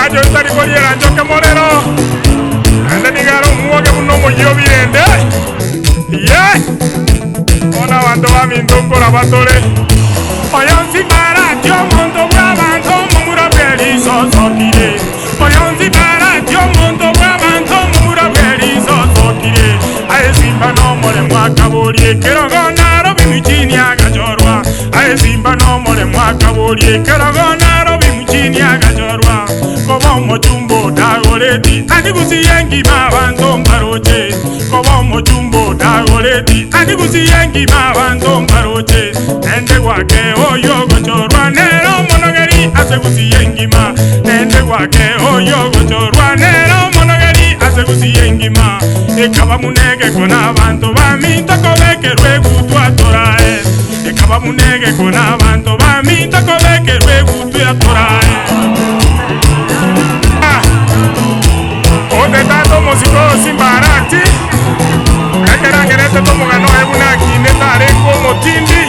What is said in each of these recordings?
ajo ntari koliera njoke morero ende nigaro muoge muno moyo birende ye ona bantu bamindukura batore oyonzi Arati omuntu bw'abantu mumura bw'eriiso sokire oyonzi Arati omuntu bw'abantu mumura bw'eriiso sokire aye Simba n'omulemu akabuulye kerogona bimujini agajorwa aye Simba n'omulemu akabuulye kerogona bimujini agajorwa koba omujumbo dagoleti andigusiye ngima abantu mbaroche koba omujumbo dagoleti andigusiye ngima abantu mbaroche nende wake oyo gochorwa nero monogeri asegusiye ngima nende wake oyo gochorwa nero monogeri asegusiye ngima ekaba munege kona abantu baminto kobekerwe gutwatorae ekaba munege kona abantu baminto kobekerwe gutwatorae ode tato musiko Simba Arati ekera gerete to mugano ebuna kine tare ko motindi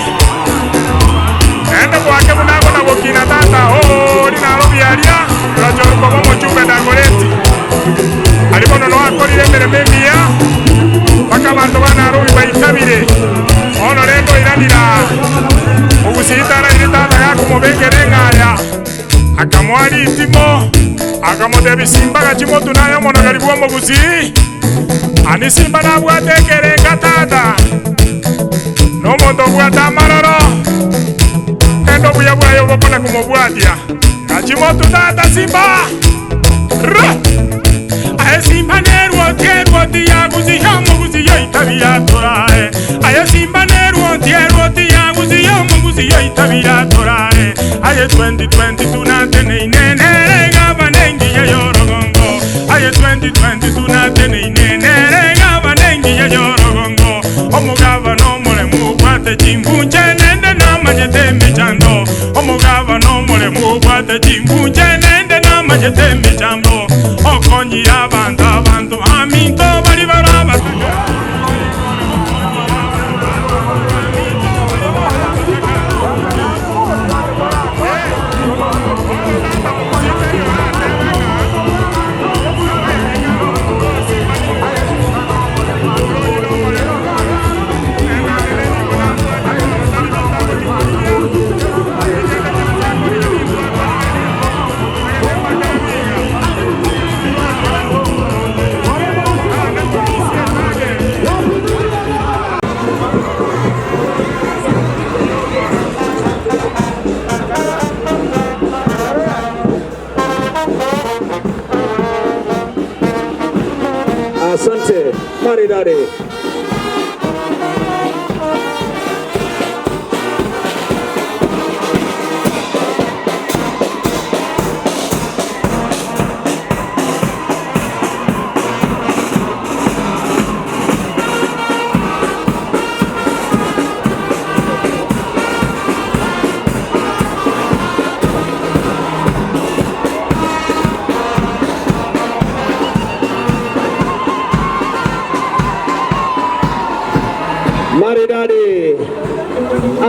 ende kwake munago na gokina tata o ni naro biaria rajoro ko mochumbe na goreti alibono no akorire mbere memia baka bantu bana rubi bayitabire ono rendo iranira ubusitara iri tata yako mubengere ngaya akamwari itimo akamodebi Simba gachimo tunayo monogari bwo mubuzi ani Simba nabwatekere gatata no mondo bwata maroro endo buya bwayo bokona kumobwatia gachimo tutata Simba aye Simba nerwo tiaguzi hamo guzi yo itabira torae aye Simba nerwo tiaguzi hamo guzi yo itabira torae aye 2020 tunatene inene gabanengi ya yorogongo aye 2020 tunatene inene gabanengi ya yorogongo omugaba no mulemu kwate chimbunje nende namanyete mechando omugaba no mulemu kwate chimbunje nende namanyete mechando okonyi abantu aminto bali baraba Asante, maridadi. Maridadi.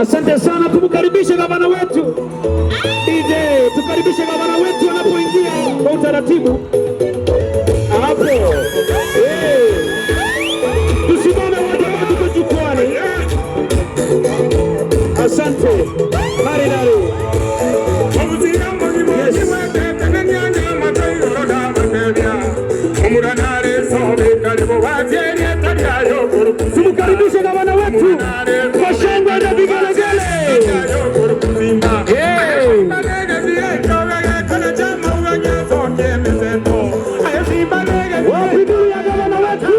Asante sana, kumkaribisha gavana wetu. DJ, tukaribishe gavana wetu anapoingia kwa utaratibu. Hapo. Tusimame watu wetu kwa jukwani. Asante. Maridadi. Tukaribishe gavana wetu kwa shangwe na vigelegele. Wapigilia gavana wetu.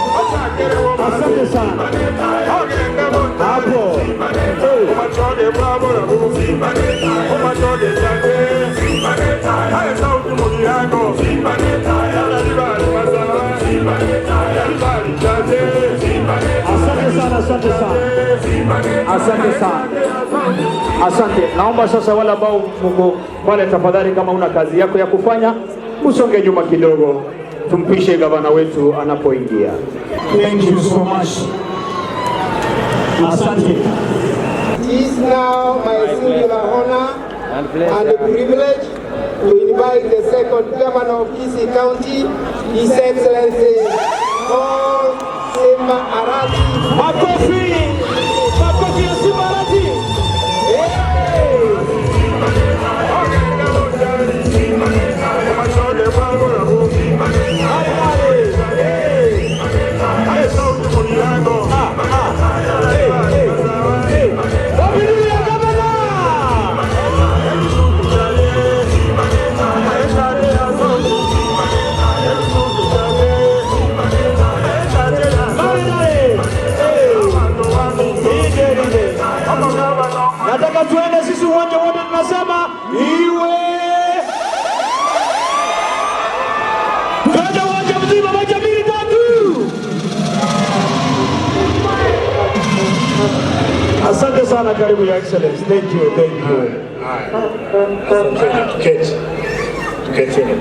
Asante sana. Hapo. Asante sana. Asante sana. Asante. Naomba sasa wale ambao mko pale, tafadhali, kama una kazi yako ya kufanya, usonge nyuma kidogo, tumpishe gavana wetu anapoingia. Thank you so much. Asante. It is now my singular honor and privilege to invite the second governor of Kisii County, His Excellency Hon.Governor Simba Arati. Makofi! Makofi ya Simba Arati! Nataka tuende sisi uwanja wote tunasema iwe. Tuende uwanja mzima moja mbili tatu. Asante sana, karibu ya excellence. Thank you, thank you. Tuketini.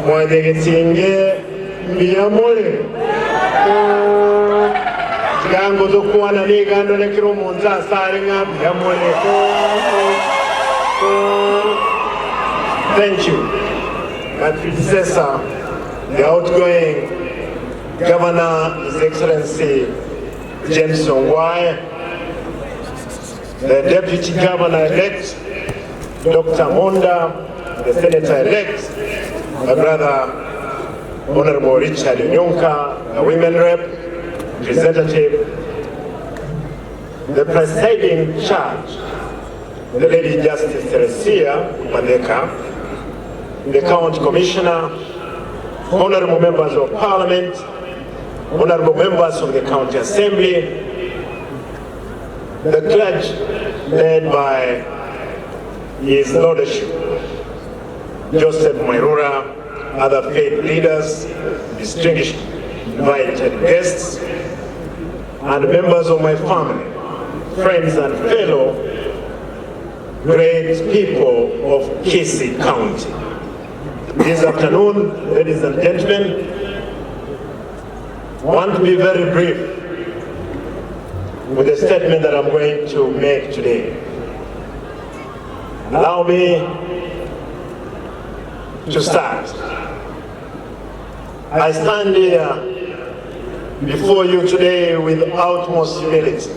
Mwadegetinge mbiyamole. Gango zo kuwana ni gando le kiro monza sari ngapi ya mwele. Thank you. My predecessor, the outgoing Governor, His Excellency James Ongwae, the Deputy Governor-elect, Dr. Monda, the Senator-elect, my brother, Honorable Richard Nyonka, the Women Rep, Representative, the presiding judge, the Lady Justice Teresia Madeka, the County Commissioner, honorable members of Parliament, honorable members of the County Assembly, the clergy led by His Lordship, Joseph Mairura, other faith leaders, distinguished invited guests, and members of my family, friends and fellow great people of Kisii County. This afternoon, ladies and gentlemen, I want to be very brief with the statement that I'm going to make today. Allow me to start. I stand here before you today with utmost humility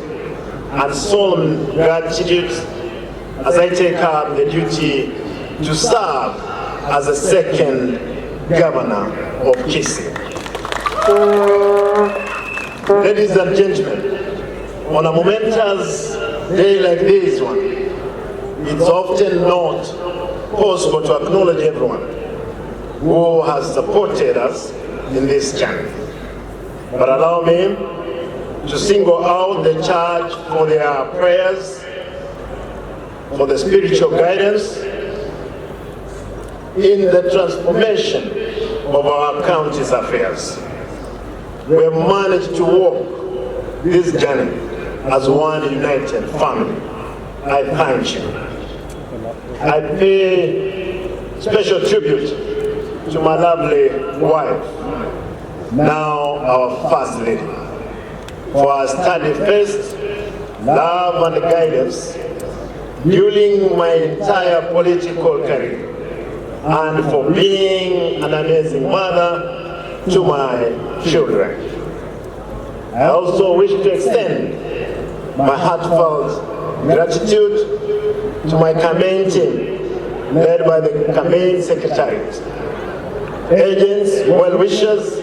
and solemn gratitude as I take up the duty to serve as the second governor of Kisii. Ladies and gentlemen, on a momentous day like this one, it's often not possible to acknowledge everyone who has supported us in this journey. But allow me to single out the church for their prayers, for the spiritual guidance in the transformation of our county's affairs. We have managed to walk this journey as one united family. I thank you. I pay special tribute to my lovely wife, now our First Lady, for her steady faith, love and guidance during my entire political career, and for being an amazing mother to my children. I also wish to extend my heartfelt gratitude to my campaign team, led by the campaign secretariat, agents, well-wishers,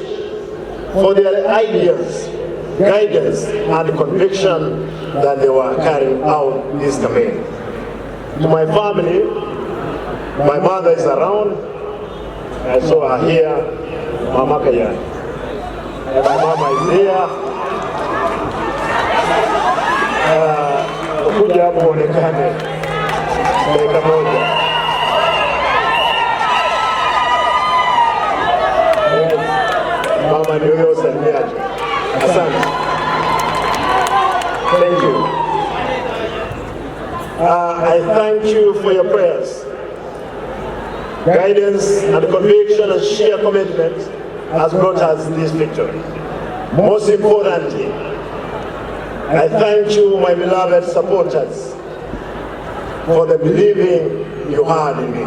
for their ideas, guidance, and conviction that they were carrying out this campaign. To my family, my mother is around. I saw her here, Mama Kaya. And my mama is here. Kuja hapo onekane dakika moja. Mama ni huyo usaliaje. Asante. thank you for your prayers, guidance and conviction and sheer commitment has brought us this victory. Most importantly, I thank you, my beloved supporters, for the believing you had in me.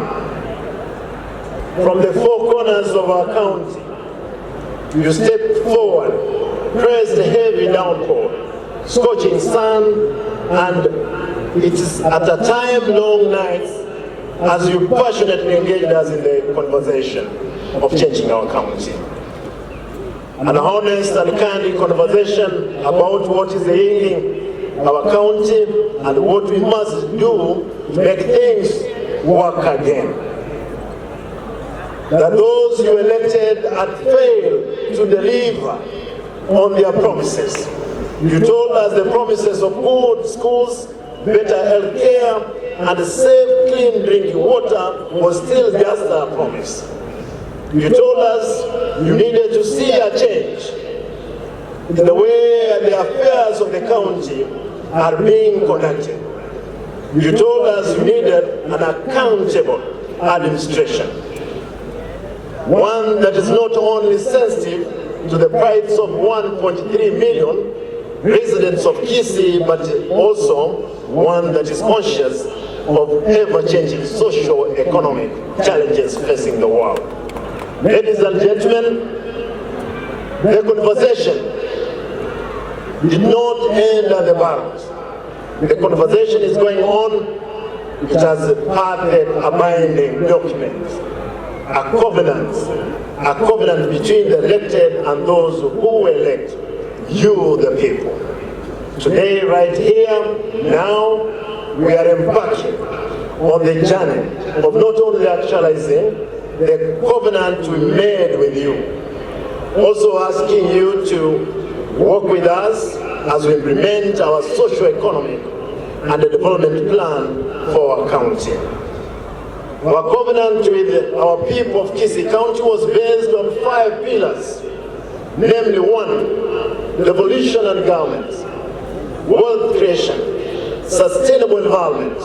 From the four corners of our county, you stepped forward, praised the heavy downpour, scorching sun, and it is at a time long nights as you passionately engaged us in the conversation of changing our county. An honest and candid conversation about what is ailing our county and what we must do to make things work again. That those you elected had failed to deliver on their promises. You told us the promises of good schools, better health care, and safe, clean drinking water was still just a promise. You told us you needed to see a change in the way the affairs of the county are being conducted. You told us you needed an accountable administration, one that is not only sensitive to the plights of 1.3 million residents of Kisii, but also one that is conscious of ever-changing socio-economic challenges facing the world. Ladies and gentlemen, the conversation did not end at the barrels. The conversation is going on. It has parted a binding document, a covenant between the elected and those who elect you, the people. Today, right here, now, we are embarking on the journey of not only actualizing the covenant we made with you, also asking you to work with us as we implement our socio-economic and the development plan for our county. Our covenant with our people of Kisii County was based on 5 pillars, namely 1, devolution and government, wealth creation, sustainable environment,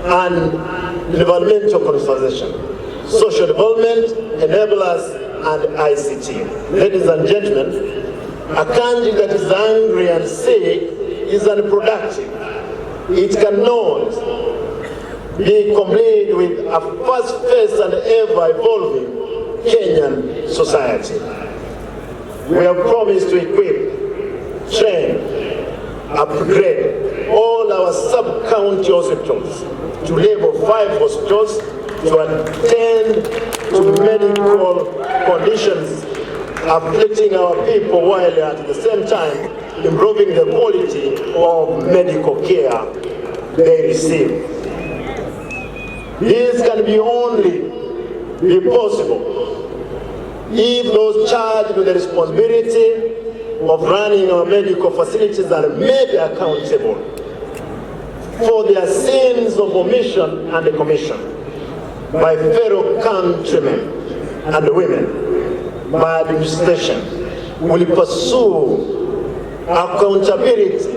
and environmental conservation, social development, enablers, and ICT. Ladies and gentlemen, a country that is angry and sick is unproductive. It cannot be complete with a fast-paced and ever-evolving Kenyan society. We have promised to equip, train, upgrade all our sub-county hospitals to level 5 hospitals to attend to medical conditions afflicting our people while at the same time improving the quality of medical care they receive. This can only be possible if those charged with the responsibility of running our medical facilities are made accountable for their sins of omission and commission by fellow countrymen and women. My administration will pursue accountability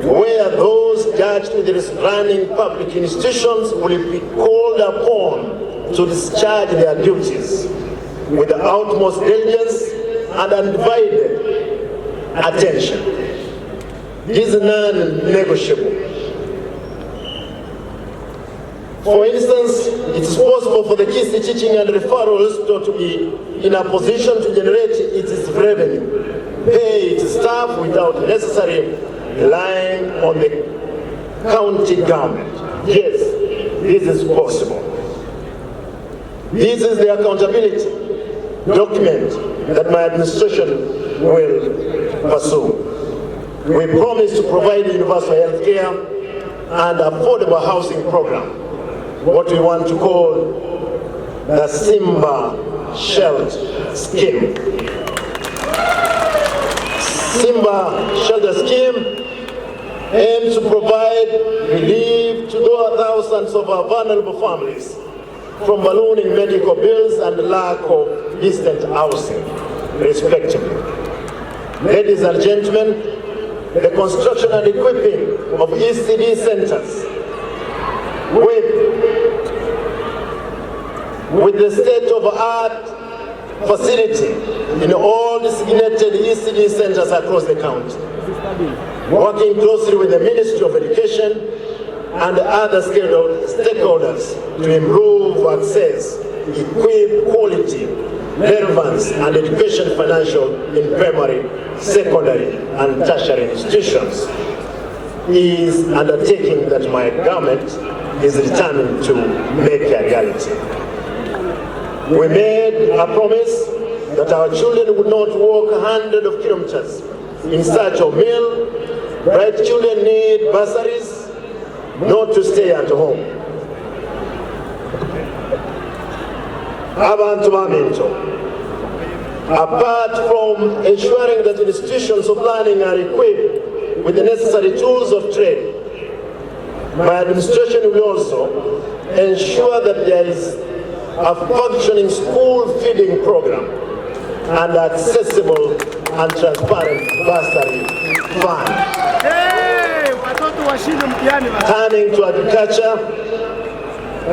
where those charged with running public institutions will be called upon to discharge their duties with the utmost diligence and undivided attention. This is non-negotiable. For instance, it is possible for the Kisii Teaching and Referral Hospital to be in a position to generate its revenue, pay its staff without necessarily relying on the county government. Yes, this is possible. This is the accountability document that my administration will pursue. We promise to provide universal health care and affordable housing program, what we want to call the Simba Shelter Scheme. Simba Shelter Scheme aims to provide relief to thousands of our vulnerable families from ballooning medical bills and lack of decent housing, respectively. Ladies and gentlemen, the construction and equipping of ECD centers with the state-of-the-art facility in all designated ECD centers across the county, working closely with the Ministry of Education and other stakeholders to improve access, equip quality, relevance, and education financial in primary, secondary, and tertiary institutions is undertaking that my government is determined to make a reality. We made a promise that our children would not walk hundreds of kilometers in search of meal. Bright children need bursaries, not to stay at home. Abantu baminto. Apart from ensuring that institutions of learning are equipped with the necessary tools of trade, my administration will also ensure that there is a functioning school feeding program and accessible and transparent bursary fund. Turning to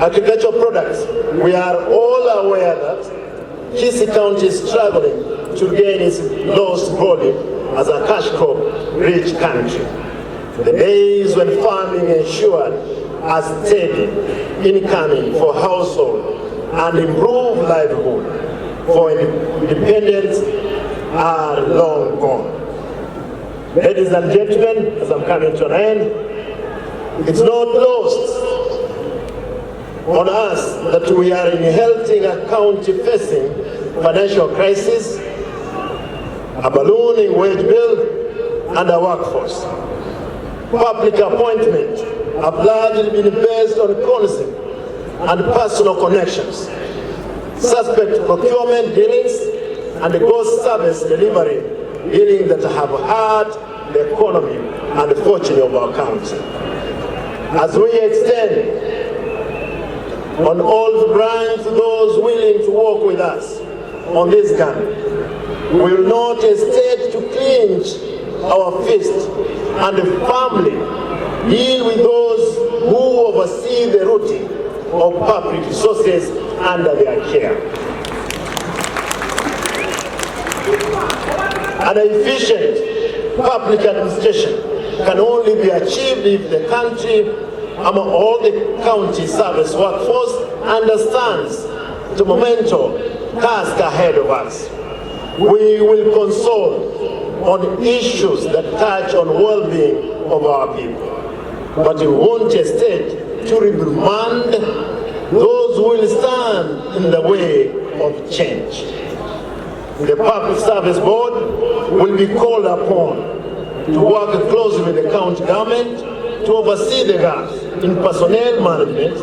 agricultural products, we are all aware that Kisii County is struggling to gain its lost volume as a cash crop-rich country. The days when farming ensured a steady income for households and improved livelihood for independence are long gone. Ladies and gentlemen, as I'm coming to an end, it's not lost on us that we are inheriting a county facing financial crisis, a ballooning wage bill, and a workforce. Public appointments have largely been based on concept and personal connections, suspect procurement dealings, and ghost service delivery dealings that have hurt the economy and the fortune of our county. As we extend on all branches those willing to work with us on this gun, we will not hesitate to clinch our fist and firmly deal with those who oversee the routing of public resources under their care. An efficient public administration can only be achieved if the country, among all the county service workforce, understands the monumental task ahead of us. We will consult on issues that touch on well-being of our people, but we won't hesitate to reprimand those who will stand in the way of change. The Public Service Board will be called upon to work closely with the county government to oversee the gaps in personnel management,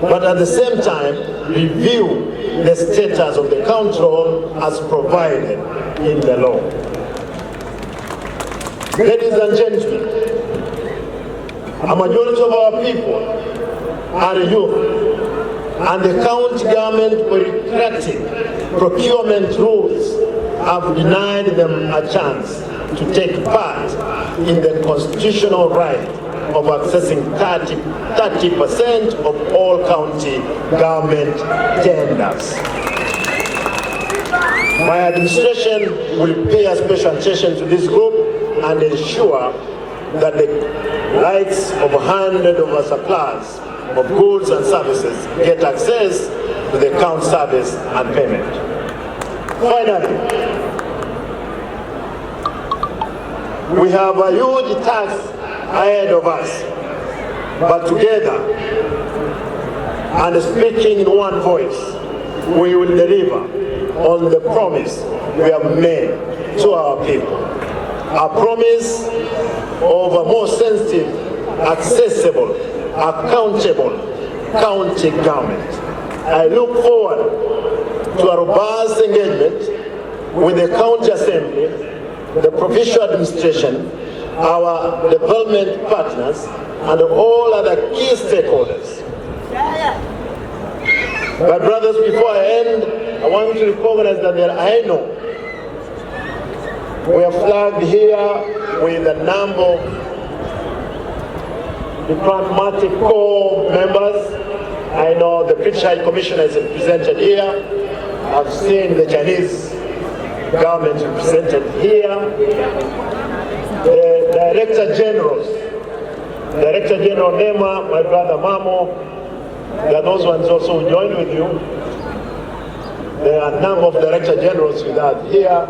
but at the same time review the status of the county role as provided in the law. Ladies and gentlemen, a majority of our people are youth, and the county government bureaucratic procurement rules have denied them a chance to take part in the constitutional right of accessing 30% of all county government tenders. My administration will pay a special attention to this group and ensure that the rights of hundreds of our suppliers of goods and services get access to the county service and payment. Finally, we have a huge task ahead of us, but together and speaking in one voice, we will deliver on the promise we have made to our people. A promise of a more sensitive, accessible, accountable county government. I look forward to a robust engagement with the county assembly, the provincial administration, our development partners, and all other key stakeholders. My brothers, before I end, I want you to recognize that I know we are flagged here with a number diplomatic corps members. I know the British High Commissioner is represented here. I've seen the Chinese government represented here. The Director Generals, Director General Nema, my brother Mamo, there are those ones also who joined with you. There are a number of Director Generals with us here.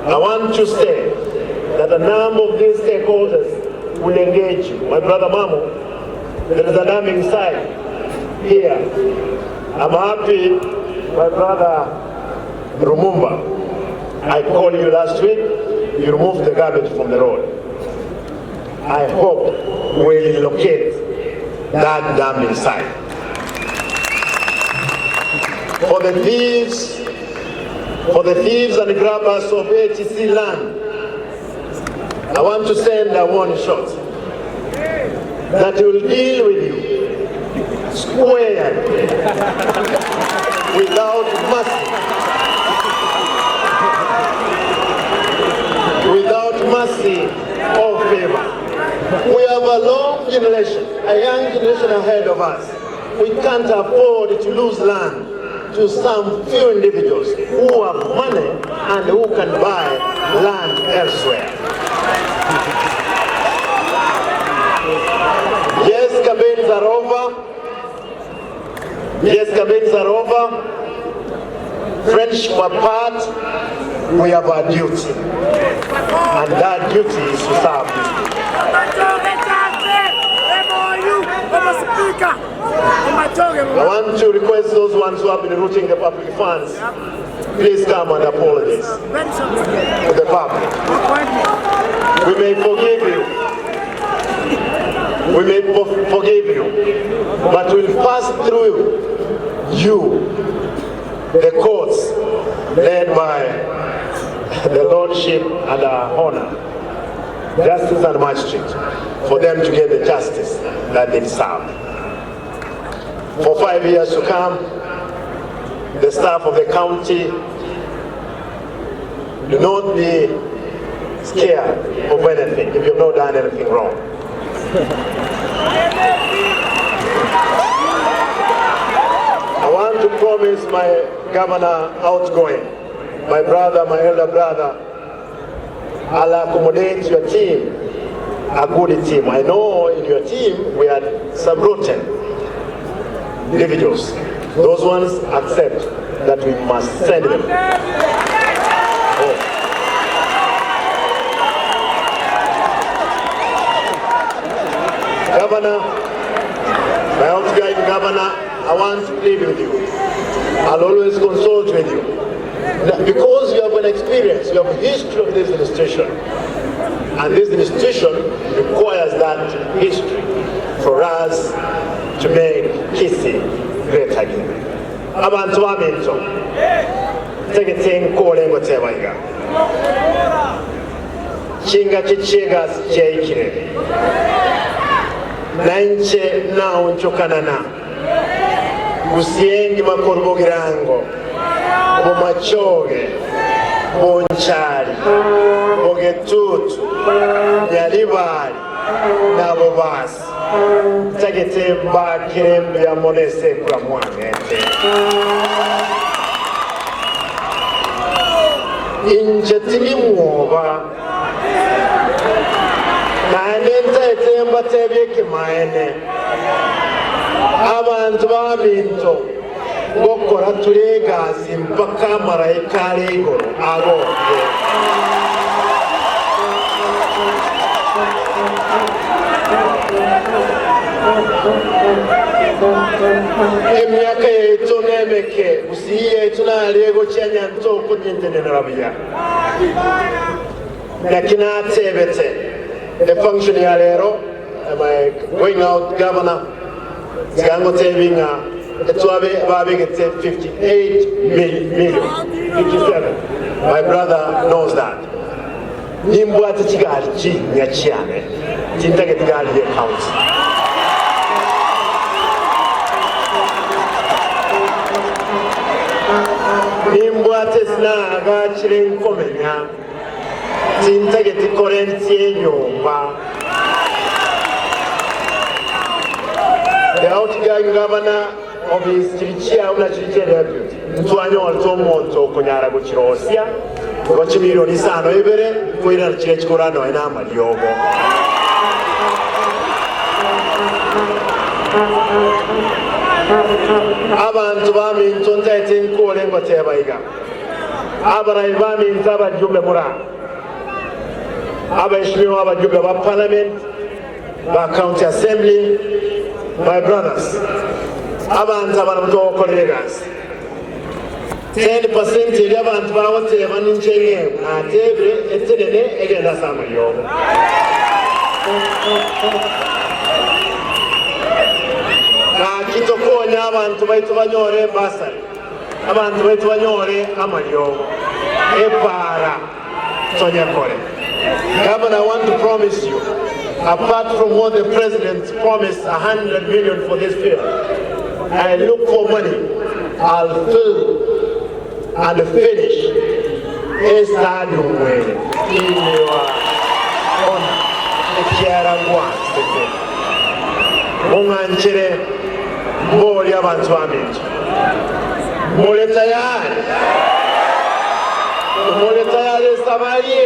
I want to say that a number of these stakeholders will engage you. My brother Mamo, there is an arming side here. I'm happy, my brother Rumumba, I called you last week, you removed the garbage from the road. I hope we'll locate that damning site. For the thieves and grabbers of ATC land, I want to send a warning shot that will deal with you squared without mercy. Without mercy or favor. We have a long generation, a young generation ahead of us. We can't afford to lose land to some few individuals who have money and who can buy land elsewhere. Yes, campaigns are over. Yes, campaigns are over. Friendship apart. We have a duty, and that duty is to serve these people. I want to request those ones who have been routing the public funds, please come and apologize to the public. We may forgive you. We may forgive you, but we'll pass through you, the courts led by the Lordship and our honor, justice and magistrate, for them to get the justice that they deserve. For 5 years to come, the staff of the county, do not be scared of anything if you've not done anything wrong. I want to promise my governor outgoing, my brother, my elder brother, I'll accommodate your team, a good team. I know in your team we had some rotten individuals. Those ones accept that we must send them. Governor, my outgoing governor, I want to plead with you. I'll always consult with you. Because you have an experience, you have a history of this administration, and this administration requires that history for us to make Kisii great again. Abantu b'aminto, tegete nkole ngotebaiga. Chinga chichinga sicheikire. Nanche na unchokanana. Gusiengi makorbo girango. Bomachoge, Bonchari, Bogetutu, Nyalibari, Nabobas, Tagete Bakim, Yamonese, Kramwanete. Injetimi Mova, Nanenta Temba Tebeki Maene, Abantu Babinto. Gokora tulegazi mpaka marayika legoro agoke. Emyaka yetu nemeke usiye yetu na lego chanya ntoko nyentene narabiya. Nakina tebete. The function ya lero, am I going out, Governor? Siango tebinga. It's about 58 million, 57. My brother knows that. Nimbo atichigali chi nyachiane. Tintage tigali the accounts. Nimbo atisna agachire nkomenya. Tintage tikorenti nyumba. the outgoing governor of his Chirichia una Chirichia deputy. Mtuanyo alitomonto kunyara kuchirosia. Wachi milioni 5 ibere kuira chirechikorano ina maliogo. Abantu baminto ntete nkole ngotebaiga. Abarai baminto abajumbe mura. Abaheshimiwa abajumbe ba parliament, ba county assembly, my brothers. Abantu abanamuto colleagues. 10% y'abantu bawoteba n'injenye atebre etenene egenda samayo. Kitokonya abantu baitu banyore basari. Abantu baitu banyore amalyo. Epara Sonia Kore. Governor, I want to promise you, apart from what the president promised, 100 million for this field, I look for money. I'll fill and finish a stadium where in your honor, the Kiarangwa, Munganchere, Mori Abantuamit, Moletayar, Moletayar Samaye,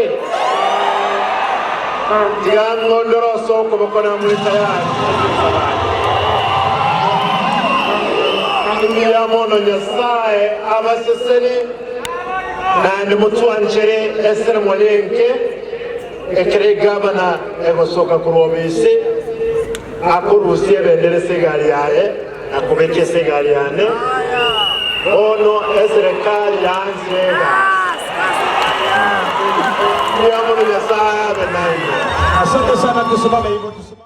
Tian Mondoroso, Komokona Moletayar, Yamono Nyasaye abaseseni na mutuanchere esere mwalenke ekere gavana egosoka kurobisi akurusiye bendere segali yaye akubeke segali yane ono esere kali yanzega Yamono Nyasaye abenaye. Asante sana, tusimame hivyo tusimame.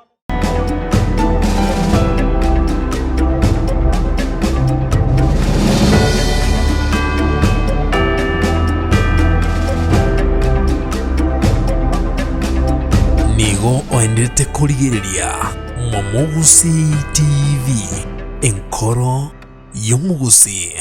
Nigo oendete kurigiriria Momugusi TV, enkoro y'omugusi.